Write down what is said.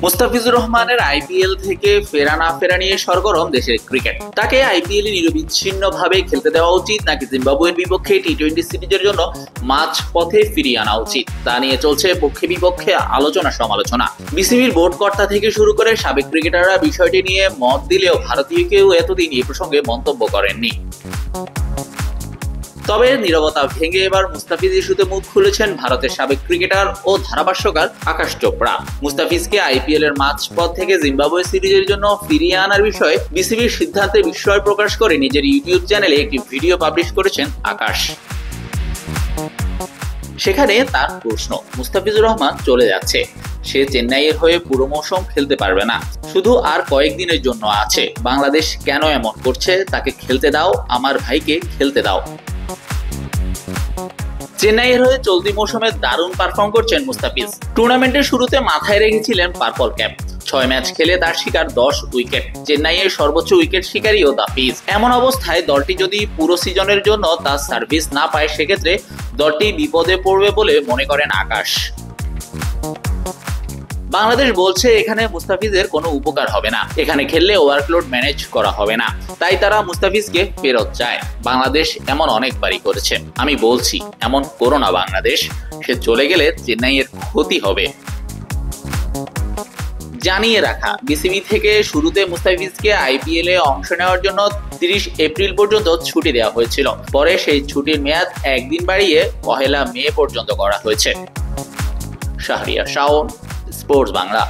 মুস্তাফিজুর রহমানের আইপিএল থেকে ফেরা না ফেরা নিয়ে সরগরম দেশের ক্রিকেট। তাকে আইপিএলে নিরবিচ্ছিন্নভাবে খেলতে দেওয়া উচিত নাকি জিম্বাবুয়ের বিপক্ষে টি-20 সিরিজের জন্য মাঝ পথে ফিরিয়ে আনা উচিত, তা নিয়ে চলছে পক্ষে বিপক্ষে আলোচনা সমালোচনা। বিসিবির বোর্ড কর্তা থেকে শুরু করে সাবেক ক্রিকেটাররা বিষয়টি নিয়ে মত দিলেও ভারতীয় কেউ এতদিন এই প্রসঙ্গে মন্তব্য করেননি। তবে নীরবতা ভেঙে এবার মুস্তাফিজ ইস্যুতে মুখ খুলেছেন ভারতের সাবেক ক্রিকেটার ও ধারাভাষ্যকার আকাশ চোপড়া। মুস্তাফিজকে আইপিএল এর মাঝপথ থেকে জিম্বাবুয়ে সিরিজের জন্য ফিরিয়ে আনার বিষয়ে বিসিবির সিদ্ধান্তে বিস্ময় প্রকাশ করে নিজের ইউটিউব চ্যানেলে একটি ভিডিও পাবলিশ করেছেন আকাশ। সেখানে তার প্রশ্ন, মুস্তাফিজুর রহমান চলে যাচ্ছে, সে চেন্নাইয়ের হয়ে পুরো মৌসুম খেলতে পারবে না, শুধু আর কয়েকদিনের জন্য আছে, বাংলাদেশ কেন এমন করছে, তাকে খেলতে দাও, আমার ভাইকে খেলতে দাও। চেন্নাইয়ের হয়ে চলতি মৌসুমে দারুণ পারফর্ম করছেন মুস্তাফিজ। টুর্নামেন্টের শুরুতে মাথায় রেখেছিলেন পার্পল ক্যাপ। 6 ম্যাচ খেলে তার শিকার 10 উইকেট, চেন্নাইয়ের সর্বোচ্চ উইকেট শিকারীও দাফিজ। এমন অবস্থায় দলটি যদি পুরো সিজনের জন্য তার সার্ভিস না পায়, সেক্ষেত্রে দলটি বিপদে পড়বে বলে মনে করেন আকাশ। বাংলাদেশ বলছে এখানে মুস্তাফিজের কোনো উপকার হবে না, এখানে খেললে ওভারলোড ম্যানেজ করা হবে না, তাই তারা মুস্তাফিজকে ফেরত চায়। বাংলাদেশ এমন অনেকবারই করেছে, আমি বলছি এমন করো না বাংলাদেশ, সে চলে গেলে চেন্নাইয়ের ক্ষতি হবে। জানিয়ে রাখা, বিসিবি থেকে শুরুতে মুস্তাফিজকে আইপিএল এ অংশ নেওয়ার জন্য 30 এপ্রিল পর্যন্ত ছুটি দেওয়া হয়েছিল। পরে সেই ছুটির মেয়াদ একদিন বাড়িয়ে 1 মে পর্যন্ত করা হয়েছে। শাহরিয়ার শাওন, স্পোর্টস বাংলা।